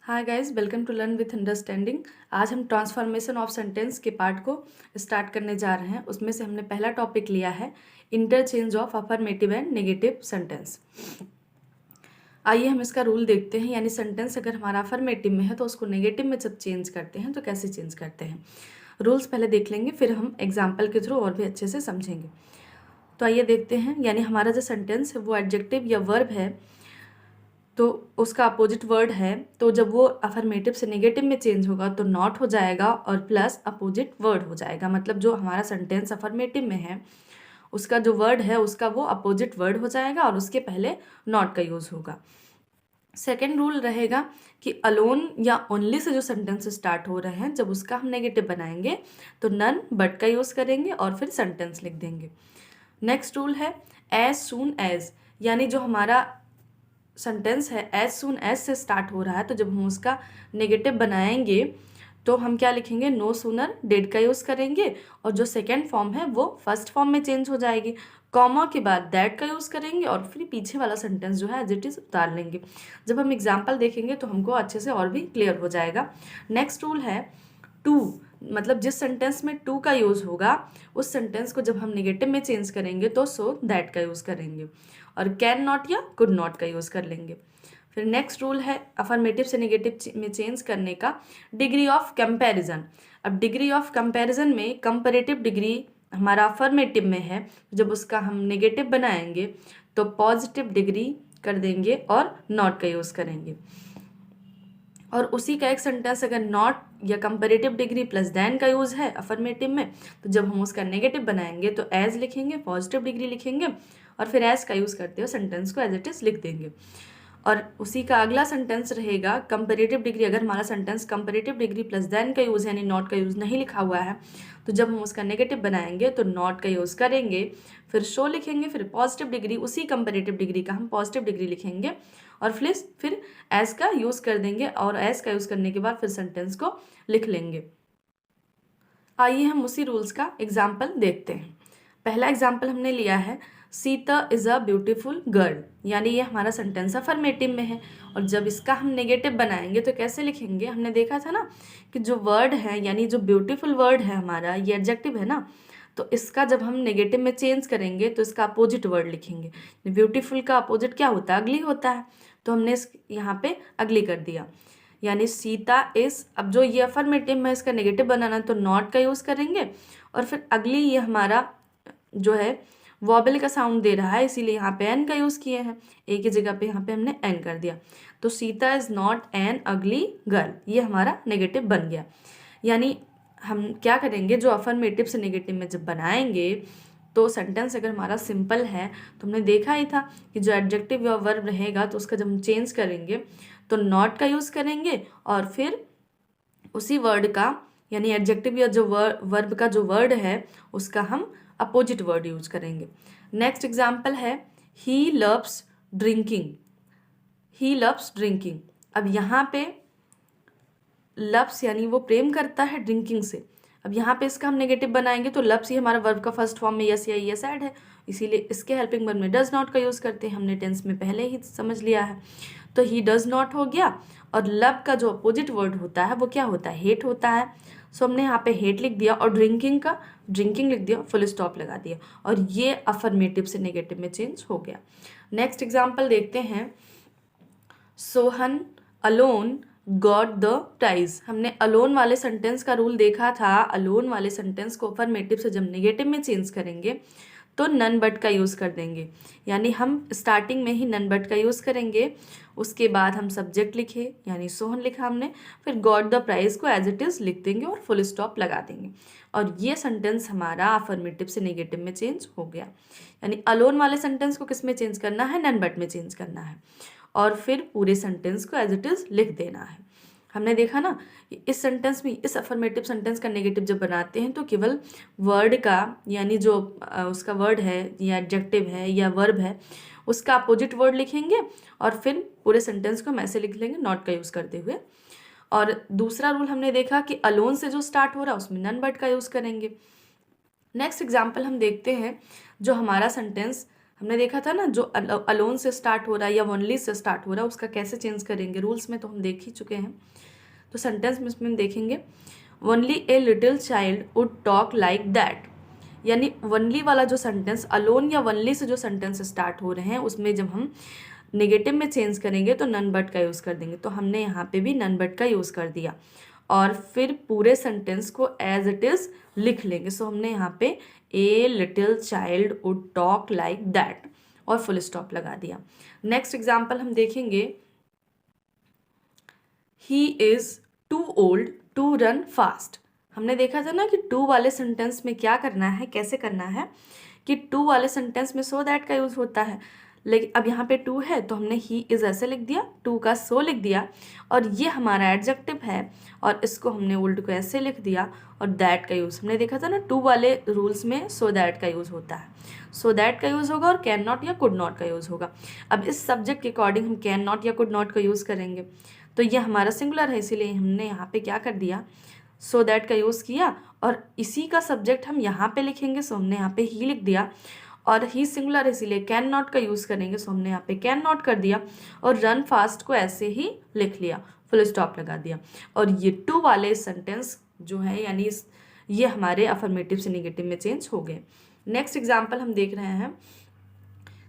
Hi guys, welcome to learn with understanding. आज हम transformation of sentence के part को स्टार्ट करने जा रहे हैं। उसमें से हमने पहला टॉपिक लिया है interchange of affirmative and negative sentence. आइए हम इसका रूल देखते हैं, यानी सेंटेंस अगर हमारा अफर्मेटिव में है तो उसको नेगेटिव में जब चेंज करते हैं तो कैसे चेंज करते हैं। रूल्स पहले देख लेंगे, फिर हम एग्जाम्पल के थ्रू और भी अच्छे से समझेंगे। तो आइए देखते हैं, यानी हमारा जो सेंटेंस है वो एडजेक्टिव या वर्ब है तो उसका अपोजिट वर्ड है, तो जब वो अफर्मेटिव से नेगेटिव में चेंज होगा तो नॉट हो जाएगा और प्लस अपोजिट वर्ड हो जाएगा। मतलब जो हमारा सेंटेंस अफर्मेटिव में है उसका जो वर्ड है उसका वो अपोजिट वर्ड हो जाएगा और उसके पहले नॉट का यूज़ होगा। सेकेंड रूल रहेगा कि अलोन या ओनली से जो सेंटेंस स्टार्ट हो रहे हैं जब उसका हम नेगेटिव बनाएंगे तो नन बट का यूज़ करेंगे और फिर सेंटेंस लिख देंगे। नेक्स्ट रूल है एज सून एज, यानी जो हमारा सेंटेंस है एज सून एज से स्टार्ट हो रहा है तो जब हम उसका नेगेटिव बनाएंगे तो हम क्या लिखेंगे, नो सूनर डेड का यूज़ करेंगे और जो सेकेंड फॉर्म है वो फर्स्ट फॉर्म में चेंज हो जाएगी। कॉमा के बाद दैट का यूज़ करेंगे और फिर पीछे वाला सेंटेंस जो है एज इट इज़ उतार लेंगे। जब हम एग्जाम्पल देखेंगे तो हमको अच्छे से और भी क्लियर हो जाएगा। नेक्स्ट रूल है टू, मतलब जिस सेंटेंस में टू का यूज़ होगा उस सेंटेंस को जब हम नेगेटिव में चेंज करेंगे तो सो दैट का यूज़ करेंगे और कैन नॉट या कुड नॉट का यूज़ कर लेंगे। फिर नेक्स्ट रूल है अफर्मेटिव से नेगेटिव में चेंज करने का डिग्री ऑफ कंपैरिजन। अब डिग्री ऑफ कंपैरिजन में कंपैरेटिव डिग्री हमारा अफर्मेटिव में है, जब उसका हम नेगेटिव बनाएंगे तो पॉजिटिव डिग्री कर देंगे और नॉट का यूज़ करेंगे। और उसी का एक सेंटेंस अगर नॉट या कंपैरेटिव डिग्री प्लस देन का यूज़ है अफर्मेटिव में तो जब हम उसका नेगेटिव बनाएंगे तो एज लिखेंगे, पॉजिटिव डिग्री लिखेंगे और फिर एज का यूज़ करते हुए सेंटेंस को एज इट इज़ लिख देंगे। और उसी का अगला सेंटेंस रहेगा कंपैरेटिव डिग्री। अगर हमारा sentence comparative degree plus than का यूज़ यानी नॉट का यूज़ नहीं लिखा हुआ है तो जब हम उसका नेगेटिव बनाएंगे तो नॉट का यूज़ करेंगे, फिर शो लिखेंगे, फिर पॉजिटिव डिग्री, उसी कंपैरेटिव डिग्री का हम पॉजिटिव डिग्री लिखेंगे और फिर एज का यूज़ कर देंगे और एज का यूज़ करने के बाद फिर सेंटेंस को लिख लेंगे। आइए हम उसी रूल्स का एग्जाम्पल देखते हैं। पहला एग्जाम्पल हमने लिया है Sita is a beautiful girl, यानी ये हमारा सेंटेंस अफर्मेटिव में है और जब इसका हम नेगेटिव बनाएंगे तो कैसे लिखेंगे। हमने देखा था ना कि जो वर्ड है यानी जो ब्यूटीफुल वर्ड है हमारा ये एडजेक्टिव है ना, तो इसका जब हम नेगेटिव में चेंज करेंगे तो इसका अपोजिट वर्ड लिखेंगे। ब्यूटीफुल का अपोजिट क्या होता है, अगली होता है, तो हमने इस यहाँ पे अगली कर दिया। यानी सीता इस, अब जो ये अफर्मेटिव में इसका नेगेटिव बनाना है तो नॉट का यूज़ करेंगे और फिर अगली ये हमारा जो है वॉबल का साउंड दे रहा है इसीलिए यहाँ पे एन का यूज़ किए हैं, एक ही जगह पे यहाँ पे हमने एन कर दिया। तो सीता इज़ नॉट एन अगली गर्ल, ये हमारा नेगेटिव बन गया। यानी हम क्या करेंगे, जो अफर्मेटिव से नेगेटिव में जब बनाएंगे तो सेंटेंस अगर हमारा सिंपल है तो हमने देखा ही था कि जो एडजेक्टिव या वर्ब रहेगा तो उसका जब हम चेंज करेंगे तो नॉट का यूज़ करेंगे और फिर उसी वर्ड का यानी एडजेक्टिव या जो वर्ब का जो वर्ड है उसका हम अपोजिट वर्ड यूज करेंगे। नेक्स्ट एग्जाम्पल है he loves drinking, he loves drinking. अब यहाँ पे लव्स यानी वो प्रेम करता है ड्रिंकिंग से। अब यहाँ पे इसका हम नेगेटिव बनाएंगे तो लव्स ही हमारा वर्ब का फर्स्ट फॉर्म में यस या यस ऐड है, इसीलिए इसके हेल्पिंग वर्ब में डज नॉट का यूज़ करते हैं। हमने टेंस में पहले ही समझ लिया है। तो ही डज नॉट हो गया और लव का जो अपोजिट वर्ड होता है वो क्या होता है, हेट होता है। सो हमने यहाँ पे हेट लिख दिया और ड्रिंकिंग का ड्रिंकिंग लिख दिया, फुल स्टॉप लगा दिया और ये अफर्मेटिव से नेगेटिव में चेंज हो गया। नेक्स्ट एग्जाम्पल देखते हैं Sohan alone got the prize. हमने अलोन वाले सेंटेंस का रूल देखा था, अलोन वाले सेंटेंस को अफर्मेटिव से जब नेगेटिव में चेंज करेंगे तो नन बट का यूज़ कर देंगे। यानी हम स्टार्टिंग में ही नन बट का यूज़ करेंगे, उसके बाद हम सब्जेक्ट लिखे यानी सोहन लिखा हमने, फिर गॉट द प्राइज को एज इट इज़ लिख देंगे और फुल स्टॉप लगा देंगे और ये सेंटेंस हमारा अफर्मेटिव से नेगेटिव में चेंज हो गया। यानी अलोन वाले सेंटेंस को किस में चेंज करना है, नन बट में चेंज करना है और फिर पूरे सेंटेंस को एज इट इज़ लिख देना है। हमने देखा ना इस सेंटेंस में, इस अफर्मेटिव सेंटेंस का नेगेटिव जब बनाते हैं तो केवल वर्ड का यानी जो उसका वर्ड है या एडजेक्टिव है या वर्ब है उसका अपोजिट वर्ड लिखेंगे और फिर पूरे सेंटेंस को हम ऐसे लिख लेंगे नॉट का यूज़ करते हुए। और दूसरा रूल हमने देखा कि अलोन से जो स्टार्ट हो रहा है उसमें नन बट का यूज़ करेंगे। नेक्स्ट एग्जाम्पल हम देखते हैं, जो हमारा सेंटेंस हमने देखा था ना, जो अलोन से स्टार्ट हो रहा है या ओनली से स्टार्ट हो रहा है उसका कैसे चेंज करेंगे, रूल्स में तो हम देख ही चुके हैं। तो सेंटेंस में इसमें देखेंगे only A little child would talk like that, यानी ओनली वाला जो सेंटेंस अलोन या ओनली से जो सेंटेंस स्टार्ट हो रहे हैं उसमें जब हम नेगेटिव में चेंज करेंगे तो नन बट का यूज़ कर देंगे। तो हमने यहाँ पे भी नन बट का यूज़ कर दिया और फिर पूरे सेंटेंस को एज इट इज़ लिख लेंगे। सो हमने यहाँ पे a little child would talk like that और फुल स्टॉप लगा दिया। नेक्स्ट एग्जाम्पल हम देखेंगे, he is too old to run fast. हमने देखा था ना कि टू वाले सेंटेंस में क्या करना है, कैसे करना है कि टू वाले सेंटेंस में सो दैट का यूज़ होता है, लेकिन अब यहाँ पे टू है तो हमने ही इज़ ऐसे लिख दिया, टू का सो लिख दिया और ये हमारा एडजेक्टिव है और इसको हमने ओल्ड को ऐसे लिख दिया और दैट का यूज़ हमने देखा था ना, टू वाले रूल्स में सो दैट का यूज़ होता है, सो दैट का यूज़ होगा और कैन नॉट या कुड नॉट का यूज़ होगा। अब इस सब्जेक्ट के अकॉर्डिंग हम कैन नॉट या कुड नॉट का यूज़ करेंगे, तो ये हमारा सिंगुलर है इसीलिए हमने यहाँ पे क्या कर दिया, सो दैट का यूज़ किया और इसी का सब्जेक्ट हम यहाँ पे लिखेंगे। सो हमने यहाँ पे ही लिख दिया और ही सिंगुलर है इसीलिए कैन नॉट का यूज़ करेंगे। सो हमने यहाँ पे कैन नॉट कर दिया और रन फास्ट को ऐसे ही लिख लिया, फुल स्टॉप लगा दिया। और ये टू वाले सेंटेंस जो है यानी ये हमारे अफर्मेटिव से नेगेटिव में चेंज हो गए। नेक्स्ट एग्जाम्पल हम देख रहे हैं,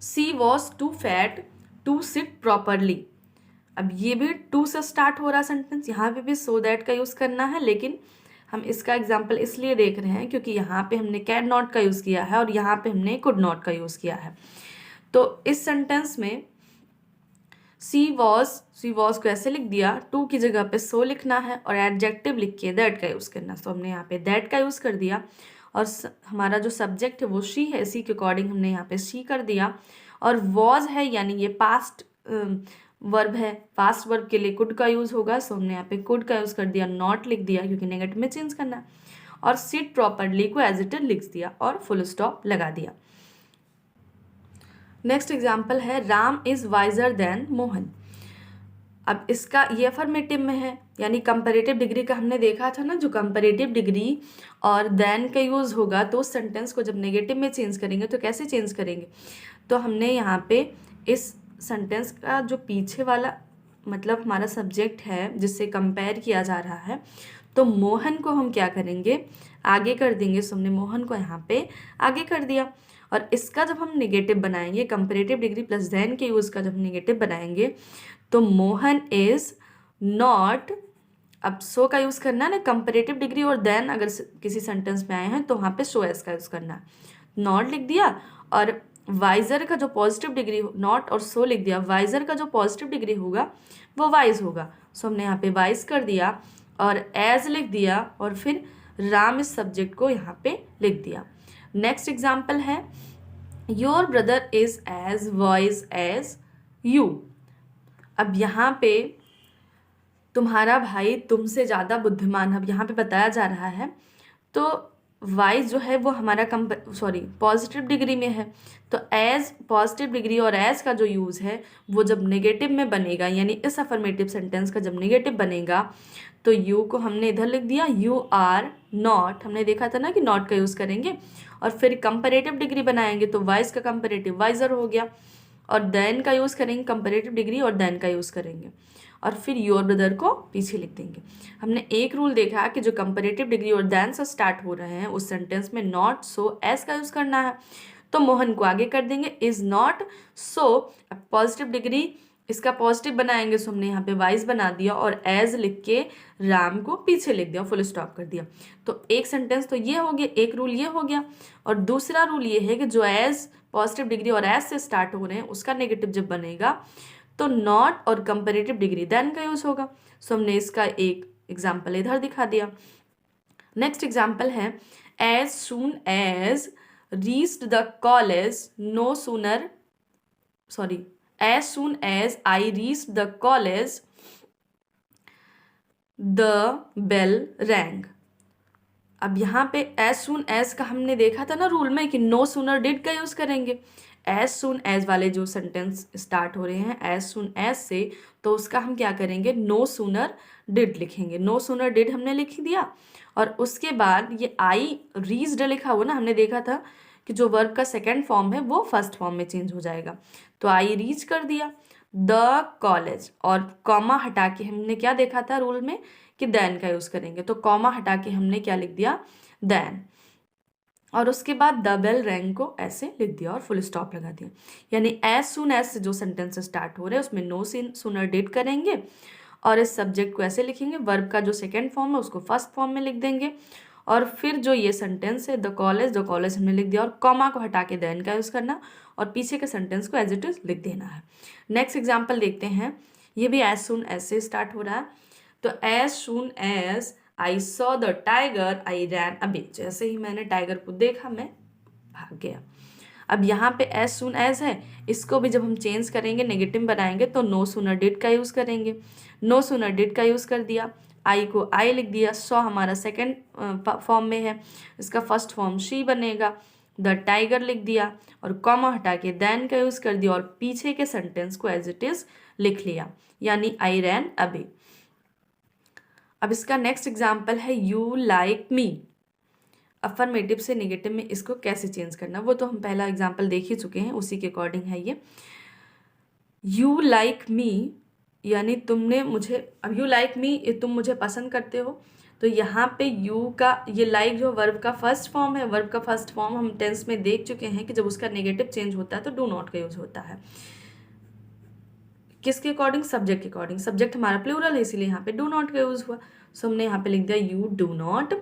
she was too fat to sit properly. अब ये भी टू से स्टार्ट हो रहा सेंटेंस, यहाँ पे भी सो दैट का यूज़ करना है, लेकिन हम इसका एग्जाम्पल इसलिए देख रहे हैं क्योंकि यहाँ पे हमने कैन नॉट का यूज़ किया है और यहाँ पे हमने कुड नॉट का यूज़ किया है। तो इस सेंटेंस में सी वॉज को ऐसे लिख दिया, टू की जगह पे सो लिखना है और एडजेक्टिव लिख के दैट का यूज़ करना। तो हमने यहाँ पे दैट का यूज़ कर दिया और हमारा जो सब्जेक्ट है वो शी है, इसी के अकॉर्डिंग हमने यहाँ पे शी कर दिया। और वॉज है यानी ये पास्ट वर्ब है, पास्ट वर्ब के लिए कुड का यूज़ होगा, सो हमने यहाँ पे कुड का यूज़ कर दिया, नॉट लिख दिया क्योंकि नेगेटिव में चेंज करना है और सिट प्रॉपरली को एज इट इज लिख दिया और फुल स्टॉप लगा दिया। नेक्स्ट एग्जाम्पल है, Ram is visor then Mohan. अब इसका ये अफर्मेटिव में है यानी कंपैरेटिव डिग्री का हमने देखा था ना, जो कंपैरेटिव डिग्री और देन का यूज़ होगा तो उस सेंटेंस को जब नेगेटिव में चेंज करेंगे तो कैसे चेंज करेंगे। तो हमने यहाँ पे इस सेंटेंस का जो पीछे वाला मतलब हमारा सब्जेक्ट है जिससे कंपेयर किया जा रहा है, तो मोहन को हम क्या करेंगे, आगे कर देंगे। सो हमने मोहन को यहाँ पे आगे कर दिया और इसका जब हम नेगेटिव बनाएंगे, कंपैरेटिव डिग्री प्लस देन के यूज़ का जब नेगेटिव बनाएंगे तो मोहन इज़ नॉट, अब सो का यूज़ करना है ना, कंपैरेटिव डिग्री और देन अगर किसी सेंटेंस में आए हैं तो वहाँ पे सो एस का यूज़ करना है, नॉट लिख दिया और वाइजर का जो पॉजिटिव डिग्री, नॉट और सो लिख दिया, वाइजर का जो पॉजिटिव डिग्री होगा वो वाइज होगा। सो हमने यहाँ पे वाइज कर दिया और एज लिख दिया और फिर राम इस सब्जेक्ट को यहाँ पे लिख दिया। नेक्स्ट एग्जाम्पल है, your brother is as wise as you. अब यहाँ पे तुम्हारा भाई तुमसे ज़्यादा बुद्धिमान, अब यहाँ पे बताया जा रहा है, तो वाइज जो है वो हमारा पॉजिटिव डिग्री में है, तो एज पॉजिटिव डिग्री और एज का जो यूज़ है वो जब नेगेटिव में बनेगा यानी इस अफर्मेटिव सेंटेंस का जब नेगेटिव बनेगा तो यू को हमने इधर लिख दिया, यू आर नॉट, हमने देखा था ना कि नॉट का यूज़ करेंगे और फिर कंपैरेटिव डिग्री बनाएंगे तो वाइज का कंपैरेटिव वाइजर हो गया और देन का यूज़ करेंगे, कंपैरेटिव डिग्री और देन का यूज़ करेंगे और फिर योर ब्रदर को पीछे लिख देंगे। हमने एक रूल देखा कि जो कंपैरेटिव डिग्री और देन से स्टार्ट हो रहे हैं उस सेंटेंस में नॉट सो एस का यूज़ करना है, तो मोहन को आगे कर देंगे, इज़ नॉट सो। अब पॉजिटिव डिग्री इसका पॉजिटिव बनाएंगे, सो हमने यहाँ पे वाइज बना दिया और एज लिख के राम को पीछे लिख दिया, फुल स्टॉप कर दिया। तो एक सेंटेंस तो ये हो गया, एक रूल ये हो गया और दूसरा रूल ये है कि जो एज पॉजिटिव डिग्री और एज से स्टार्ट हो रहे हैं उसका नेगेटिव जब बनेगा तो नॉट और कंपैरेटिव डिग्री देन का यूज़ होगा। सो हमने इसका एक एग्जाम्पल इधर दिखा दिया। नेक्स्ट एग्जाम्पल है, as soon as reached the college no sooner as soon as I reached the college the bell rang। अब यहाँ पे as soon as का हमने देखा था ना रूल में कि no sooner did का यूज़ करेंगे। as soon as वाले जो सेंटेंस स्टार्ट हो रहे हैं as soon as से, तो उसका हम क्या करेंगे, no sooner did लिखेंगे। no sooner did हमने लिख दिया और उसके बाद ये I reached लिखा हुआ ना, हमने देखा था कि जो वर्ब का सेकेंड फॉर्म है वो फर्स्ट फॉर्म में चेंज हो जाएगा। तो आई रीच कर दिया द कॉलेज, और कॉमा हटा के हमने क्या देखा था रूल में कि देन का यूज करेंगे, तो कॉमा हटा के हमने क्या लिख दिया, देन, और उसके बाद द बेल रैंग को ऐसे लिख दिया और फुल स्टॉप लगा दिया। यानी एज सुन एज से जो सेंटेंस स्टार्ट हो रहे हैं उसमें नो सूनर डिड करेंगे और इस सब्जेक्ट को ऐसे लिखेंगे, वर्ब का जो सेकेंड फॉर्म है उसको फर्स्ट फॉर्म में लिख देंगे, और फिर जो ये सेंटेंस है द कॉलेज हमने लिख दिया और कॉमा को हटा के देन का यूज़ करना और पीछे के सेंटेंस को एज इट इज लिख देना है। नेक्स्ट एग्जाम्पल देखते हैं, ये भी एज सुन एज से स्टार्ट हो रहा है। तो as soon as I saw the tiger I ran away, जैसे ही मैंने टाइगर को देखा मैं भाग गया। अब यहाँ पे एज सुन एज है, इसको भी जब हम चेंज करेंगे नेगेटिव बनाएंगे तो नो सूनर डिड का यूज़ करेंगे। नो सूनर डिड का यूज़ कर दिया, आई को आई लिख दिया, सॉ हमारा सेकेंड फॉर्म में है, इसका फर्स्ट फॉर्म शी बनेगा, द टाइगर लिख दिया और कॉमा हटा के देन का यूज़ कर दिया और पीछे के सेंटेंस को एज इट इज़ लिख लिया, यानी आई रैन अवे। अब इसका नेक्स्ट एग्जाम्पल है यू लाइक मी। अफर्मेटिव से नेगेटिव में इसको कैसे चेंज करना, वो तो हम पहला एग्जाम्पल देख ही चुके हैं, उसी के अकॉर्डिंग है ये। यू लाइक मी यानी तुमने मुझे, अब यू लाइक मी तुम मुझे पसंद करते हो, तो यहाँ पे यू का ये लाइक जो वर्ब का फर्स्ट फॉर्म है, वर्ब का फर्स्ट फॉर्म हम टेंस में देख चुके हैं कि जब उसका नेगेटिव चेंज होता है तो डू नॉट का यूज होता है। किसके अकॉर्डिंग, सब्जेक्ट के अकॉर्डिंग। सब्जेक्ट हमारा प्लूरल है इसीलिए यहाँ पे डू नॉट का यूज हुआ, सो हमने यहाँ पे लिख दिया यू डू नॉट।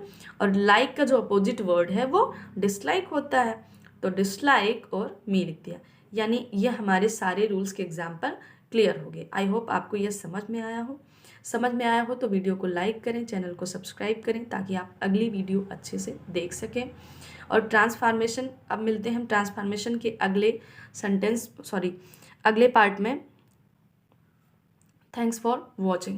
और लाइक का जो अपोजिट वर्ड है वो डिसलाइक होता है, तो डिसलाइक और मी लिख दिया। यानी ये हमारे सारे रूल्स के एग्जाम्पल क्लियर हो गए। आई होप आपको यह समझ में आया हो। समझ में आया हो तो वीडियो को लाइक करें, चैनल को सब्सक्राइब करें ताकि आप अगली वीडियो अच्छे से देख सकें। और ट्रांसफॉर्मेशन, अब मिलते हैं हम ट्रांसफॉर्मेशन के अगले पार्ट में। Thanks for watching.